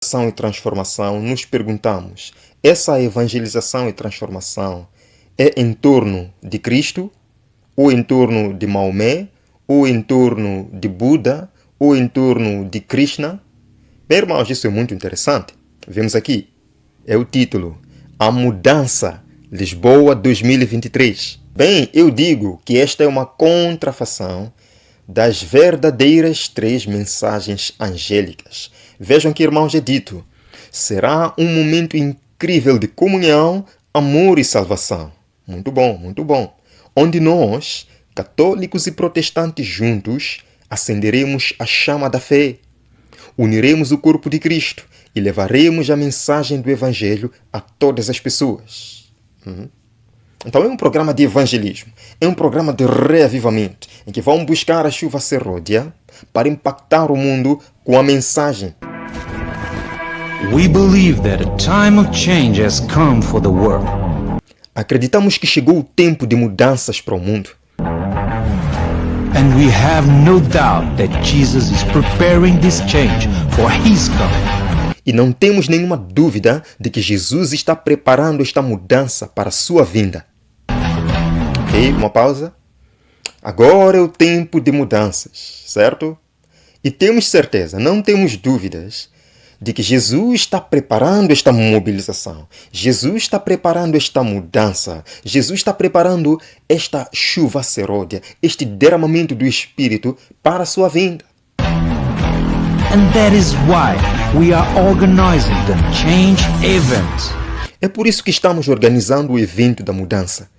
E transformação, nos perguntamos: essa evangelização e transformação é em torno de Cristo, ou em torno de Maomé, ou em torno de Buda, ou em torno de Krishna? Bem, irmãos, isso é muito interessante. Vemos aqui, é o título: A Mudança, Lisboa 2023. Bem, eu digo que esta é uma contrafação das verdadeiras 3 mensagens angélicas. Vejam que, irmãos, é dito: será um momento incrível de comunhão, amor e salvação. Muito bom, muito bom. Onde nós, católicos e protestantes juntos, acenderemos a chama da fé, uniremos o corpo de Cristo e levaremos a mensagem do Evangelho a todas as pessoas. Então é um programa de evangelismo, é um programa de reavivamento, em que vão buscar a chuva serródia para impactar o mundo com a mensagem. We believe that a time of change has come for the world. Acreditamos que chegou o tempo de mudanças para o mundo. And we have no doubt that Jesus is preparing this change for his coming. E não temos nenhuma dúvida de que Jesus está preparando esta mudança para a sua vinda. Ok, uma pausa. Agora é o tempo de mudanças, certo? E temos certeza, não temos dúvidas, de que Jesus está preparando esta mobilização. Jesus está preparando esta mudança. Jesus está preparando esta chuva serródia, este derramamento do Espírito para a sua vinda. And that is why we are organizing the change event. É por isso que estamos organizando o evento da mudança.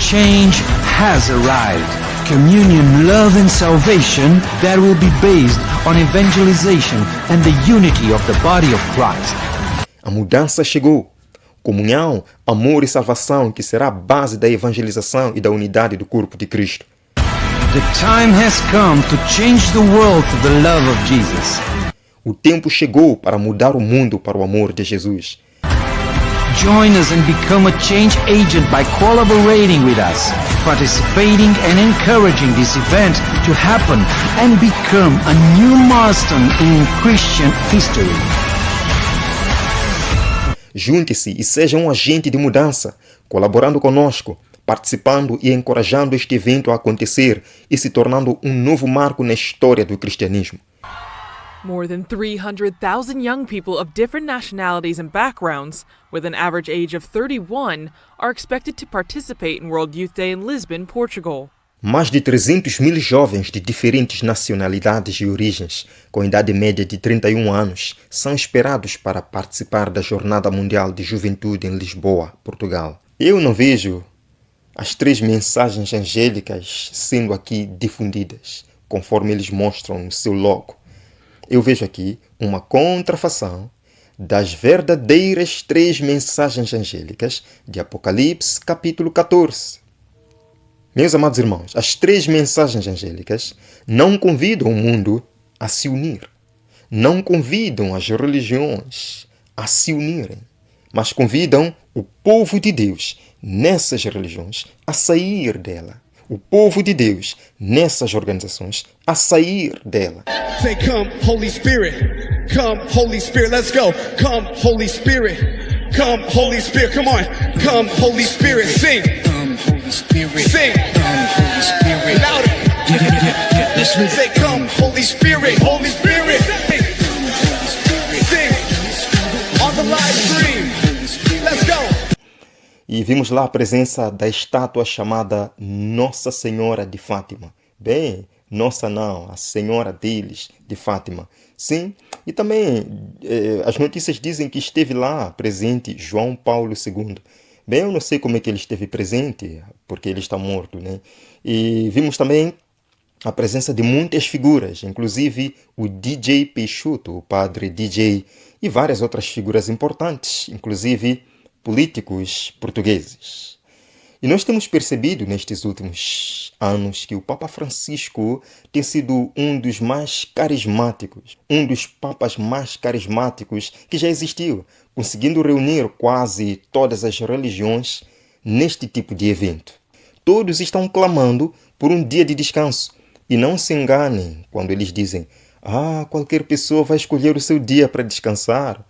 Change has arrived. Communion, love and salvation that will be based on evangelization and the unity of the body of Christ. A mudança chegou. Comunhão, amor e salvação, que será a base da evangelização e da unidade do corpo de Cristo. The time has come to change the world to the love of Jesus. O tempo chegou para mudar o mundo para o amor de Jesus. Join us and become a change agent by collaborating with us, participating and encouraging this event to happen and become a new milestone in Christian history. Junte-se e seja um agente de mudança, colaborando conosco, participando e encorajando este evento a acontecer e se tornando um novo marco na história do cristianismo. More than 300,000 young people of different nationalities and backgrounds, with an average age of 31, are expected to participate in World Youth Day in Lisbon, Portugal. Mais de 300 mil jovens de diferentes nacionalidades e origens, com idade média de 31 anos, são esperados para participar da Jornada Mundial de Juventude em Lisboa, Portugal. Eu não vejo as 3 mensagens angélicas sendo aqui difundidas, conforme eles mostram no seu logo. Eu vejo aqui uma contrafação das verdadeiras 3 mensagens angélicas de Apocalipse, capítulo 14. Meus amados irmãos, as 3 mensagens angélicas não convidam o mundo a se unir. Não convidam as religiões a se unirem, mas convidam o povo de Deus nessas religiões a sair dela. O povo de Deus nessas organizações a sair dela. Say, come, Holy Spirit. Come, Holy Spirit. Let's go. Come, Holy Spirit. Come, Holy Spirit. Come on. Come, Holy Spirit. Sing. Come, Holy Spirit. Sing. Come, Holy Spirit. Louder. Yeah. Let's move. Say, come, Holy Spirit. Holy Spirit. Sing. On the live stream. Let's go. E vimos lá a presença da estátua chamada Nossa Senhora de Fátima. Bem, nossa não, a Senhora deles de Fátima. Sim, e também as notícias dizem que esteve lá presente João Paulo II. Bem, eu não sei como é que ele esteve presente, porque ele está morto, né? E vimos também a presença de muitas figuras, inclusive o DJ Peixoto, o padre DJ, e várias outras figuras importantes, inclusive políticos portugueses. E nós temos percebido nestes últimos anos que o Papa Francisco tem sido um dos mais carismáticos, um dos papas mais carismáticos que já existiu, conseguindo reunir quase todas as religiões neste tipo de evento. Todos estão clamando por um dia de descanso. E não se enganem quando eles dizem: Qualquer pessoa vai escolher o seu dia para descansar.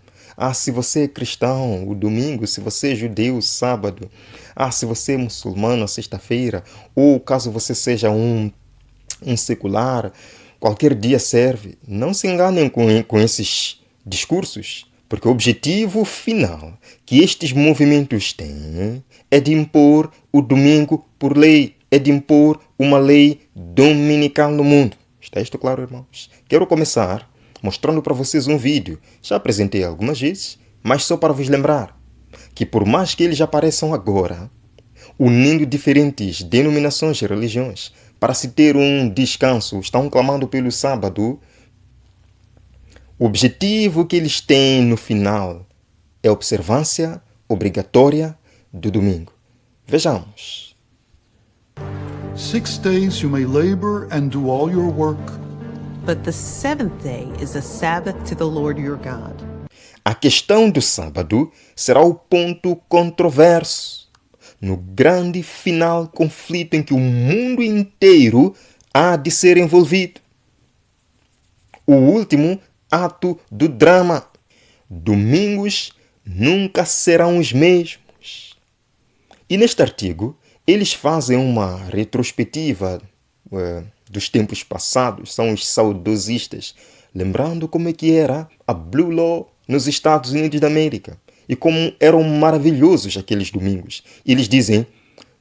Se você é cristão, o domingo; se você é judeu, o sábado; se você é muçulmano, a sexta-feira; ou caso você seja um secular, qualquer dia serve. Não se enganem com esses discursos, porque o objetivo final que estes movimentos têm é de impor o domingo por lei, é de impor uma lei dominical no mundo. Está isto claro, irmãos? Quero começar mostrando para vocês um vídeo. Já apresentei algumas vezes, mas só para vos lembrar que por mais que eles apareçam agora, unindo diferentes denominações e religiões para se ter um descanso, estão clamando pelo sábado, o objetivo que eles têm no final é a observância obrigatória do domingo. Vejamos. 6 days you may labor and do all your work. But the seventh day is a Sabbath to the Lord your God. A questão do sábado será o ponto controverso no grande final conflito em que o mundo inteiro há de ser envolvido. O último ato do drama. Domingos nunca serão os mesmos. E neste artigo, eles fazem uma retrospectiva dos tempos passados. São os saudosistas, lembrando como é que era a Blue Law nos Estados Unidos da América e como eram maravilhosos aqueles domingos. E eles dizem,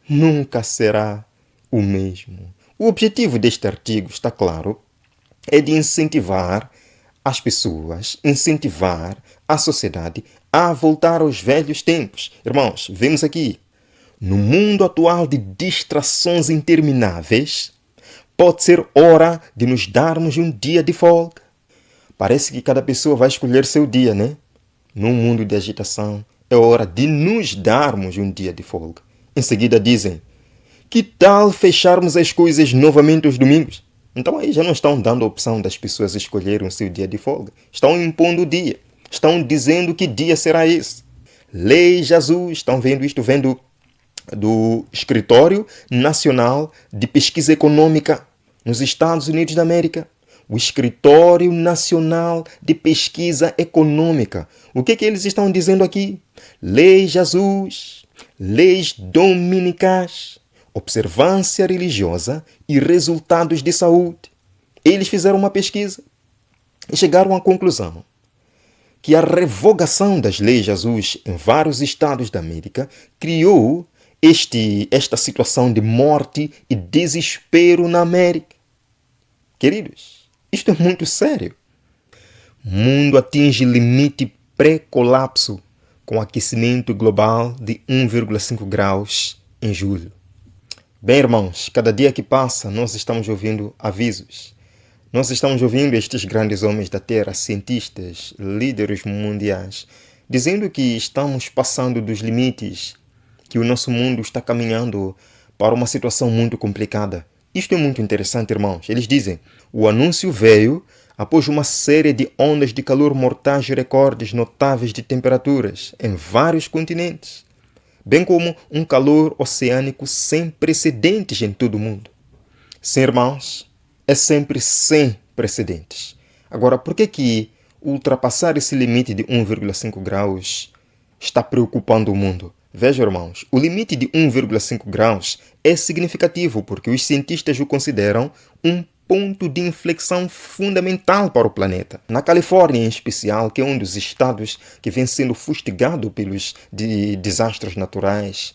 nunca será o mesmo. O objetivo deste artigo, está claro, é de incentivar as pessoas, incentivar a sociedade a voltar aos velhos tempos. Irmãos, vemos aqui, no mundo atual de distrações intermináveis, pode ser hora de nos darmos um dia de folga. Parece que cada pessoa vai escolher seu dia, né? Num mundo de agitação, é hora de nos darmos um dia de folga. Em seguida dizem, que tal fecharmos as coisas novamente aos domingos? Então aí já não estão dando a opção das pessoas escolherem o seu dia de folga. Estão impondo o dia. Estão dizendo que dia será esse. Lei Jesus, estão vendo isto? Vendo do Escritório Nacional de Pesquisa Econômica nos Estados Unidos da América. O Escritório Nacional de Pesquisa Econômica. O que eles estão dizendo aqui? Lei Jesus, leis dominicais, observância religiosa e resultados de saúde. Eles fizeram uma pesquisa e chegaram à conclusão que a revogação das leis Jesus em vários estados da América criou esta situação de morte e desespero na América. Queridos, isto é muito sério. O mundo atinge limite pré-colapso com aquecimento global de 1,5 graus em julho. Bem, irmãos, cada dia que passa nós estamos ouvindo avisos. Nós estamos ouvindo estes grandes homens da Terra, cientistas, líderes mundiais, dizendo que estamos passando dos limites, que o nosso mundo está caminhando para uma situação muito complicada. Isto é muito interessante, irmãos. Eles dizem, o anúncio veio após uma série de ondas de calor mortais e recordes notáveis de temperaturas em vários continentes, bem como um calor oceânico sem precedentes em todo o mundo. Sim, irmãos, é sempre sem precedentes. Agora, por que ultrapassar esse limite de 1,5 graus está preocupando o mundo? Veja, irmãos, o limite de 1,5 graus é significativo porque os cientistas o consideram um ponto de inflexão fundamental para o planeta. Na Califórnia, em especial, que é um dos estados que vem sendo fustigado pelos desastres naturais,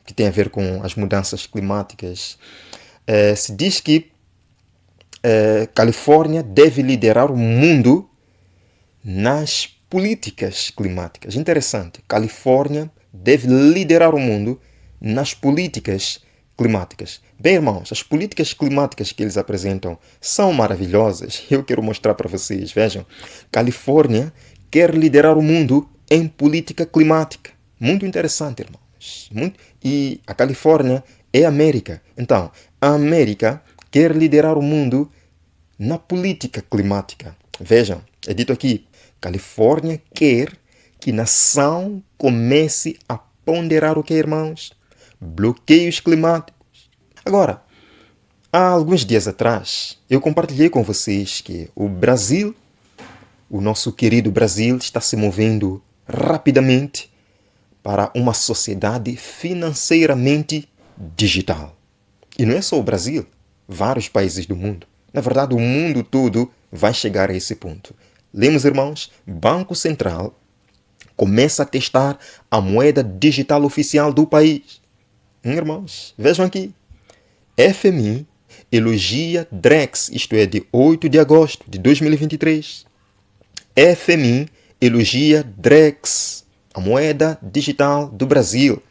que tem a ver com as mudanças climáticas, se diz que Califórnia deve liderar o mundo nas políticas climáticas. Interessante, Califórnia deve liderar o mundo nas políticas climáticas. Bem, irmãos, as políticas climáticas que eles apresentam são maravilhosas. Eu quero mostrar para vocês. Vejam, Califórnia quer liderar o mundo em política climática. Muito interessante, irmãos. E a Califórnia é a América. Então, a América quer liderar o mundo na política climática. Vejam, é dito aqui, Califórnia quer que a nação comece a ponderar o que, irmãos? Bloqueios climáticos. Agora, Há alguns dias atrás, eu compartilhei com vocês que o Brasil, o nosso querido Brasil, está se movendo rapidamente para uma sociedade financeiramente digital. E não é só o Brasil, vários países do mundo. Na verdade, o mundo todo vai chegar a esse ponto. Lemos, irmãos, Banco Central começa a testar a moeda digital oficial do país. Irmãos, vejam aqui. FMI elogia Drex, isto é, de 8 de agosto de 2023. FMI elogia Drex, a moeda digital do Brasil,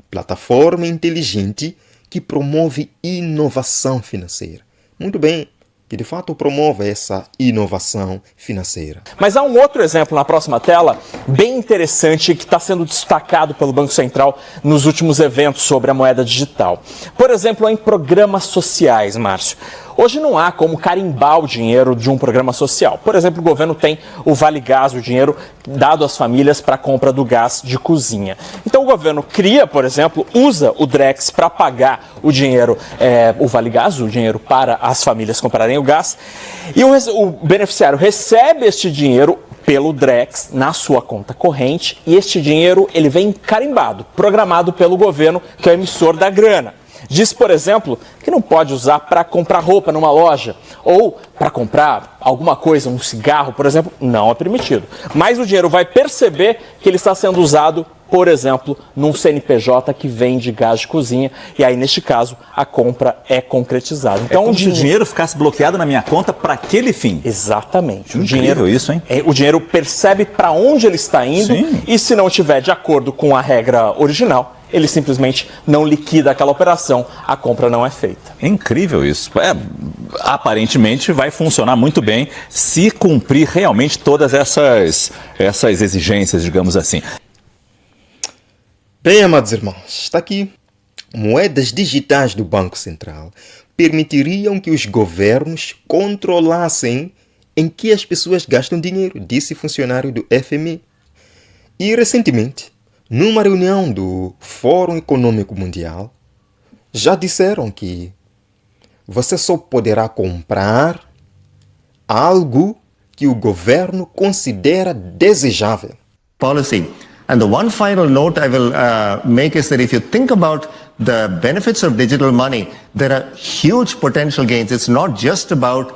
plataforma inteligente que promove inovação financeira. Muito bem, que de fato promove essa inovação financeira. Mas há um outro exemplo na próxima tela, bem interessante, que está sendo destacado pelo Banco Central nos últimos eventos sobre a moeda digital. Por exemplo, em programas sociais, Márcio. Hoje não há como carimbar o dinheiro de um programa social. Por exemplo, o governo tem o Vale Gás, o dinheiro dado às famílias para a compra do gás de cozinha. Então o governo cria, por exemplo, usa o Drex para pagar o dinheiro, o Vale Gás, o dinheiro para as famílias comprarem o gás. E o beneficiário recebe este dinheiro pelo Drex na sua conta corrente e este dinheiro ele vem carimbado, programado pelo governo, que é o emissor da grana. Diz, por exemplo, que não pode usar para comprar roupa numa loja ou para comprar alguma coisa, um cigarro, por exemplo, não é permitido. Mas o dinheiro vai perceber que ele está sendo usado, por exemplo, num CNPJ que vende gás de cozinha e aí, neste caso, a compra é concretizada. Então, como se o dinheiro ficasse bloqueado na minha conta para aquele fim. Exatamente. Incrível isso, hein? O dinheiro percebe para onde ele está indo. Sim. E se não estiver de acordo com a regra original, ele simplesmente não liquida aquela operação, a compra não é feita. Incrível isso. Aparentemente vai funcionar muito bem se cumprir realmente todas essas exigências, digamos assim. Bem, amados irmãos, está aqui. Moedas digitais do Banco Central permitiriam que os governos controlassem em que as pessoas gastam dinheiro, disse funcionário do FMI. E recentemente, numa reunião do Fórum Econômico Mundial, já disseram que você só poderá comprar algo que o governo considera desejável. Policy. And the one final note I will make is that if you think about the benefits of digital money, there are huge potential gains. It's not just about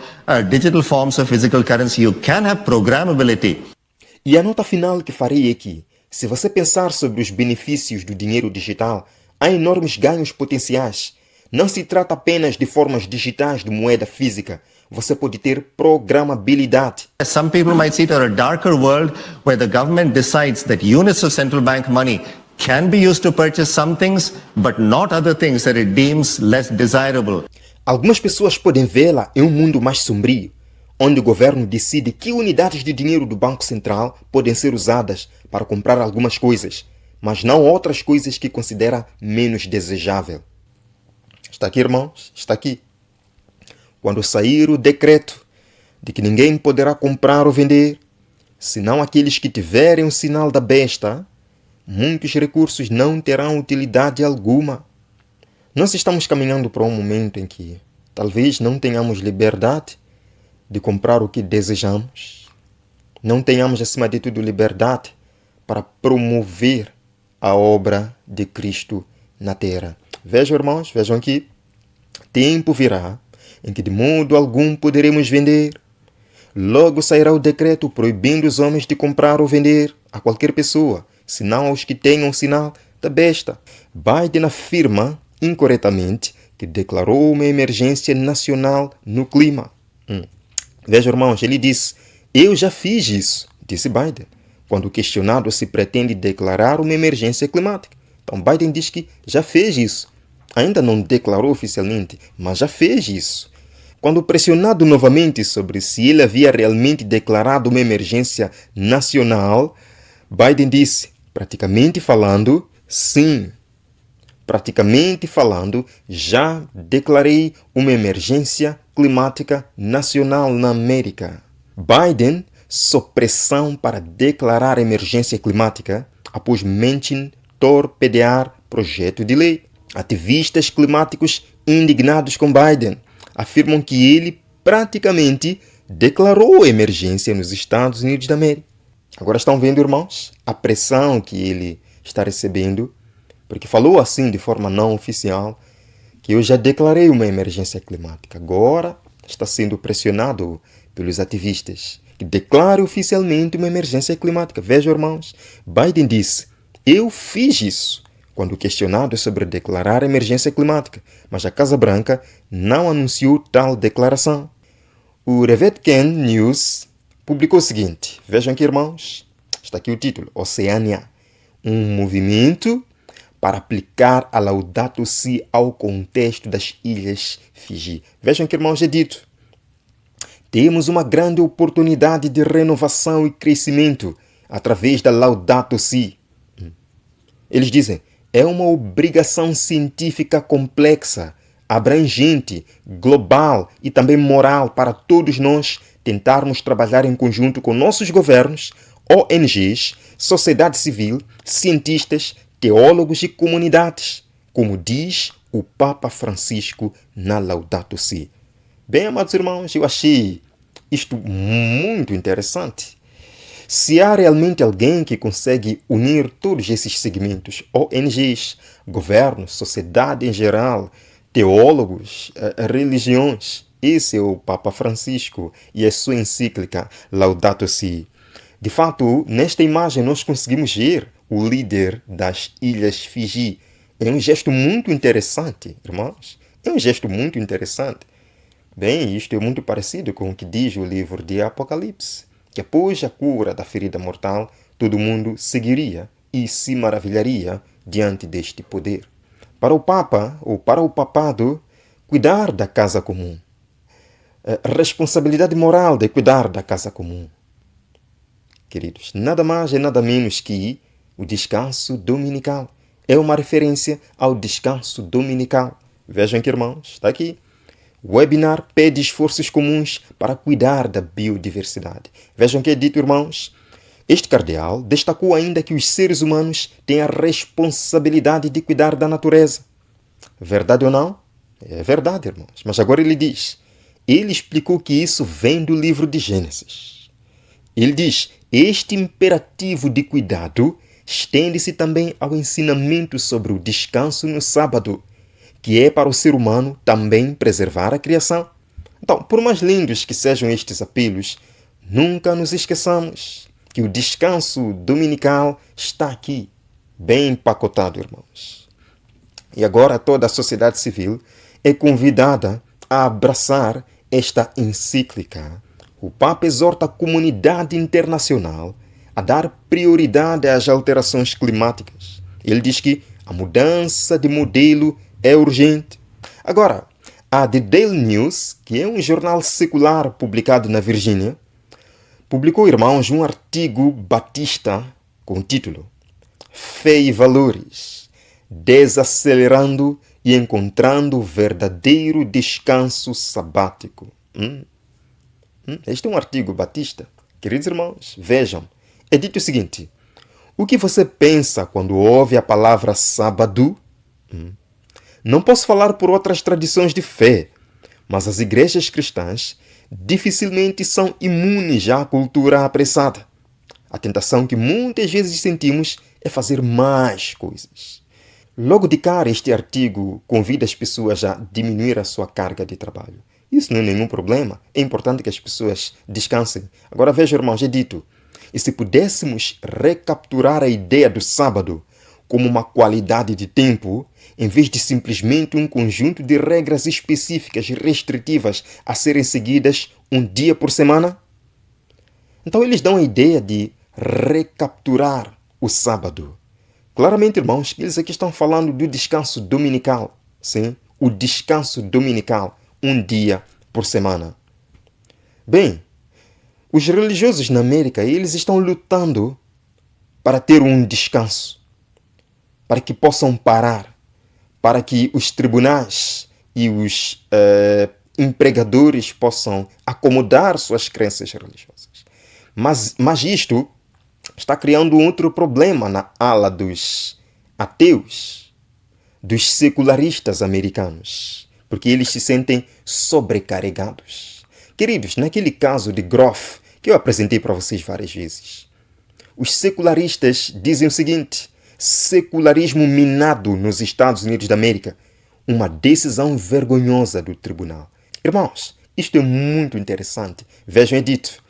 digital forms of physical currency. You can have programmability. E a nota final que farei aqui. Se você pensar sobre os benefícios do dinheiro digital, há enormes ganhos potenciais. Não se trata apenas de formas digitais de moeda física. Você pode ter programabilidade. Some people might see it as a darker world where the government decides that units of central bank money can be used to purchase some things, but not other things that it deems less desirable. Algumas pessoas podem vê-la em um mundo mais sombrio, onde o governo decide que unidades de dinheiro do Banco Central podem ser usadas para comprar algumas coisas, mas não outras coisas que considera menos desejável. Está aqui, irmãos, está aqui. Quando sair o decreto de que ninguém poderá comprar ou vender, senão aqueles que tiverem o sinal da besta, muitos recursos não terão utilidade alguma. Nós estamos caminhando para um momento em que talvez não tenhamos liberdade de comprar o que desejamos. Não tenhamos, acima de tudo, liberdade para promover a obra de Cristo na terra. Vejam, irmãos, vejam aqui. Tempo virá em que de modo algum poderemos vender. Logo sairá o decreto proibindo os homens de comprar ou vender a qualquer pessoa, senão aos que tenham o sinal da besta. Biden afirma incorretamente que declarou uma emergência nacional no clima. Veja, irmãos, ele disse, eu já fiz isso, disse Biden, quando questionado se pretende declarar uma emergência climática. Então Biden diz que já fez isso. Ainda não declarou oficialmente, mas já fez isso. Quando pressionado novamente sobre se ele havia realmente declarado uma emergência nacional, Biden disse, praticamente falando, sim. Praticamente falando, já declarei uma emergência climática nacional na América. Biden sob pressão para declarar emergência climática após Manchin torpedear projeto de lei. Ativistas climáticos indignados com Biden afirmam que ele praticamente declarou emergência nos Estados Unidos da América. Agora estão vendo, irmãos, a pressão que ele está recebendo, porque falou assim de forma não oficial, que eu já declarei uma emergência climática. Agora está sendo pressionado pelos ativistas que declare oficialmente uma emergência climática. Vejam, irmãos, Biden disse, eu fiz isso, quando questionado sobre declarar emergência climática, mas a Casa Branca não anunciou tal declaração. O Revetken News publicou o seguinte, vejam aqui, irmãos, está aqui o título, Oceania, um movimento para aplicar a Laudato Si ao contexto das ilhas Fiji. Vejam que, irmãos, é dito, temos uma grande oportunidade de renovação e crescimento através da Laudato Si. Eles dizem, é uma obrigação científica complexa, abrangente, global e também moral para todos nós tentarmos trabalhar em conjunto com nossos governos, ONGs, sociedade civil, cientistas, teólogos e comunidades, como diz o Papa Francisco na Laudato Si. Bem, amados irmãos, eu achei isto muito interessante. Se há realmente alguém que consegue unir todos esses segmentos, ONGs, governos, sociedade em geral, teólogos, religiões, esse é o Papa Francisco e a sua encíclica Laudato Si. De fato, nesta imagem nós conseguimos ver o líder das Ilhas Fiji. É um gesto muito interessante, irmãos. É um gesto muito interessante. Bem, isto é muito parecido com o que diz o livro de Apocalipse, que após a cura da ferida mortal, todo mundo seguiria e se maravilharia diante deste poder. Para o Papa, ou para o papado, cuidar da casa comum. A responsabilidade moral de cuidar da casa comum. Queridos, nada mais e nada menos que o descanso dominical. É uma referência ao descanso dominical. Vejam aqui, irmãos, está aqui. O webinar pede esforços comuns para cuidar da biodiversidade. Vejam que é dito, irmãos. Este cardeal destacou ainda que os seres humanos têm a responsabilidade de cuidar da natureza. Verdade ou não? É verdade, irmãos. Mas agora ele diz. Ele explicou que isso vem do livro de Gênesis. Ele diz, este imperativo de cuidado estende-se também ao ensinamento sobre o descanso no sábado, que é para o ser humano também preservar a criação. Então, por mais lindos que sejam estes apelos, nunca nos esqueçamos que o descanso dominical está aqui, bem empacotado, irmãos. E agora toda a sociedade civil é convidada a abraçar esta encíclica. O Papa exorta a comunidade internacional a dar prioridade às alterações climáticas. Ele diz que a mudança de modelo é urgente. Agora, a The Daily News, que é um jornal secular publicado na Virgínia, publicou, irmãos, um artigo batista com o título Fé e Valores, desacelerando e encontrando o verdadeiro descanso sabático. Este é um artigo batista. Queridos irmãos, vejam, é dito o seguinte, o que você pensa quando ouve a palavra sábado? Não posso falar por outras tradições de fé, mas as igrejas cristãs dificilmente são imunes à cultura apressada. A tentação que muitas vezes sentimos é fazer mais coisas. Logo de cara, este artigo convida as pessoas a diminuir a sua carga de trabalho. Isso não é nenhum problema. É importante que as pessoas descansem. Agora veja, irmãos, é dito. E se pudéssemos recapturar a ideia do sábado como uma qualidade de tempo, em vez de simplesmente um conjunto de regras específicas e restritivas a serem seguidas um dia por semana? Então eles dão a ideia de recapturar o sábado. Claramente, irmãos, eles aqui estão falando do descanso dominical. Sim, o descanso dominical, um dia por semana. Bem, os religiosos na América, eles estão lutando para ter um descanso, para que possam parar, para que os tribunais e os empregadores possam acomodar suas crenças religiosas. Mas isto está criando outro problema na ala dos ateus, dos secularistas americanos, porque eles se sentem sobrecarregados. Queridos, naquele caso de Groff, que eu apresentei para vocês várias vezes, os secularistas dizem o seguinte: secularismo minado nos Estados Unidos da América, uma decisão vergonhosa do tribunal. Irmãos, isto é muito interessante. Vejam, é dito.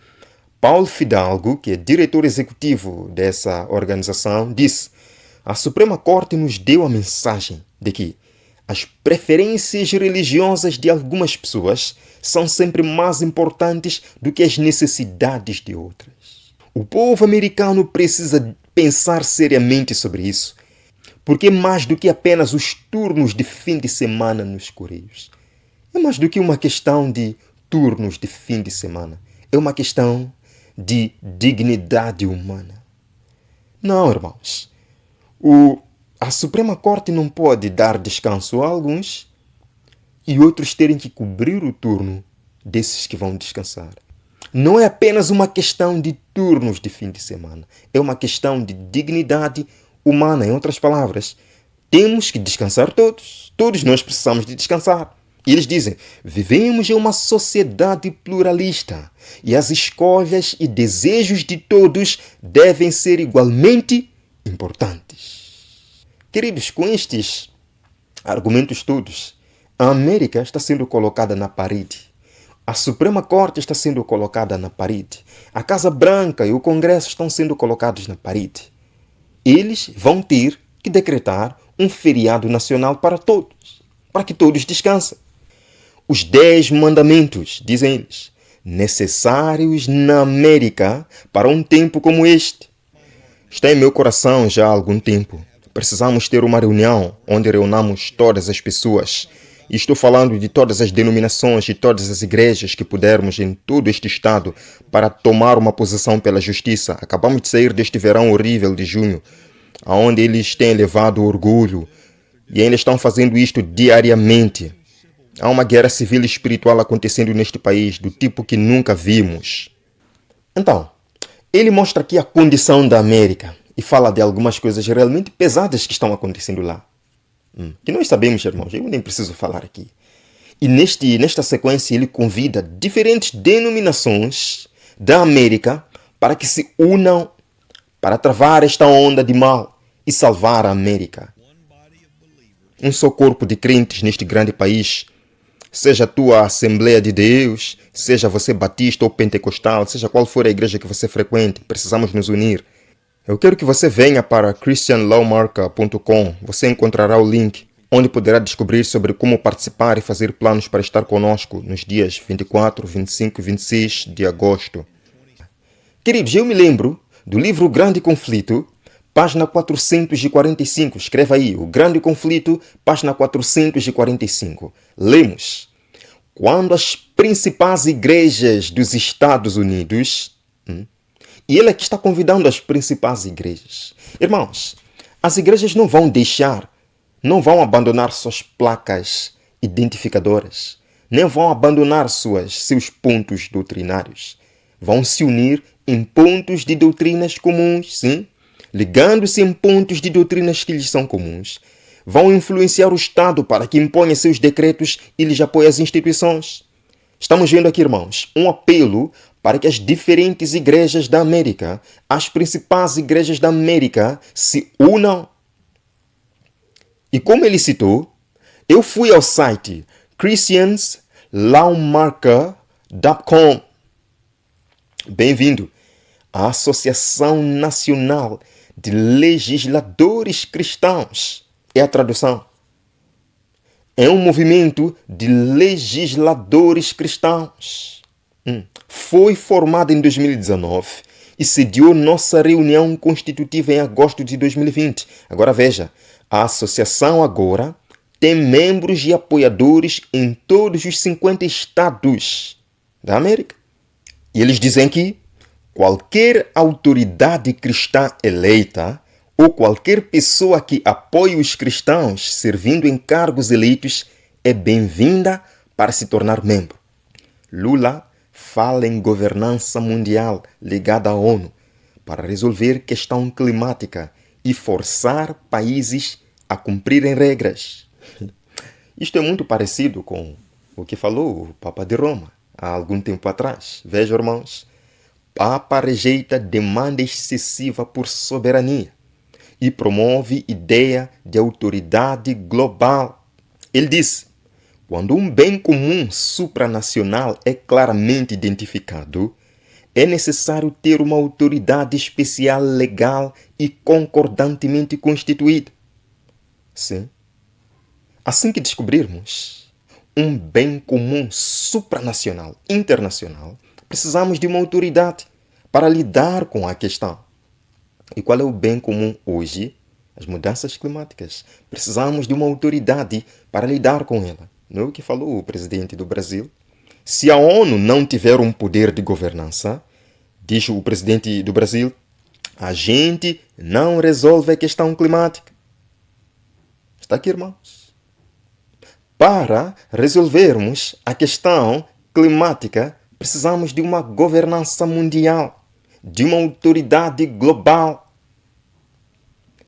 Paulo Fidalgo, que é diretor executivo dessa organização, disse: a Suprema Corte nos deu a mensagem de que as preferências religiosas de algumas pessoas são sempre mais importantes do que as necessidades de outras. O povo americano precisa pensar seriamente sobre isso, porque é mais do que apenas os turnos de fim de semana nos Correios. É mais do que uma questão de turnos de fim de semana. É uma questão de dignidade humana. Não, irmãos. A Suprema Corte não pode dar descanso a alguns e outros terem que cobrir o turno desses que vão descansar. Não é apenas uma questão de turnos de fim de semana. É uma questão de dignidade humana. Em outras palavras, temos que descansar todos. Todos nós precisamos de descansar. E eles dizem: vivemos em uma sociedade pluralista e as escolhas e desejos de todos devem ser igualmente importantes. Queridos, com estes argumentos todos, a América está sendo colocada na parede. A Suprema Corte está sendo colocada na parede. A Casa Branca e o Congresso estão sendo colocados na parede. Eles vão ter que decretar um feriado nacional para todos, para que todos descansem. Os 10 mandamentos, dizem eles, necessários na América para um tempo como este. Está em meu coração já há algum tempo. Precisamos ter uma reunião onde reunamos todas as pessoas. E estou falando de todas as denominações e todas as igrejas que pudermos em todo este estado para tomar uma posição pela justiça. Acabamos de sair deste verão horrível de junho, onde eles têm levado orgulho e ainda estão fazendo isto diariamente. Há uma guerra civil e espiritual acontecendo neste país, do tipo que nunca vimos. Então, ele mostra aqui a condição da América e fala de algumas coisas realmente pesadas que estão acontecendo lá. Que nós sabemos, irmãos, eu nem preciso falar aqui. E nesta sequência ele convida diferentes denominações da América para que se unam para travar esta onda de mal e salvar a América. Um só corpo de crentes neste grande país, seja a tua Assembleia de Deus, seja você batista ou pentecostal, seja qual for a igreja que você frequente, precisamos nos unir. Eu quero que você venha para christianlawmarker.com. Você encontrará o link onde poderá descobrir sobre como participar e fazer planos para estar conosco nos dias 24, 25 e 26 de agosto. Queridos, eu me lembro do livro O Grande Conflito, página 445. Escreva aí, O Grande Conflito, página 445. Lemos: quando as principais igrejas dos Estados Unidos... E ele aqui está convidando as principais igrejas. Irmãos, as igrejas não vão abandonar suas placas identificadoras, nem vão abandonar seus pontos doutrinários. Vão se unir em pontos de doutrinas comuns, sim, ligando-se em pontos de doutrinas que lhes são comuns. Vão influenciar o Estado para que imponha seus decretos e lhes apoie as instituições. Estamos vendo aqui, irmãos, um apelo para que as diferentes igrejas da América, as principais igrejas da América, se unam. E como ele citou, eu fui ao site christianslawmarker.com. Bem-vindo à Associação Nacional de Legisladores Cristãos. É a tradução. É um movimento de legisladores cristãos. Foi formado em 2019 e sediou nossa reunião constitutiva em agosto de 2020. Agora veja, a associação agora tem membros e apoiadores em todos os 50 estados da América. E eles dizem que qualquer autoridade cristã eleita ou qualquer pessoa que apoie os cristãos servindo em cargos eleitos é bem-vinda para se tornar membro. Lula fala em governança mundial ligada à ONU para resolver questão climática e forçar países a cumprirem regras. Isto é muito parecido com o que falou o Papa de Roma há algum tempo atrás. Vejam, irmãos, Papa rejeita demanda excessiva por soberania e promove ideia de autoridade global. Ele disse: quando um bem comum supranacional é claramente identificado, é necessário ter uma autoridade especial legal e concordantemente constituída. Sim. Assim que descobrirmos um bem comum supranacional, internacional, precisamos de uma autoridade para lidar com a questão. E qual é o bem comum hoje? As mudanças climáticas. Precisamos de uma autoridade para lidar com ela. Não é o que falou o presidente do Brasil? Se a ONU não tiver um poder de governança, diz o presidente do Brasil, a gente não resolve a questão climática. Está aqui, irmãos. Para resolvermos a questão climática, precisamos de uma governança mundial, de uma autoridade global.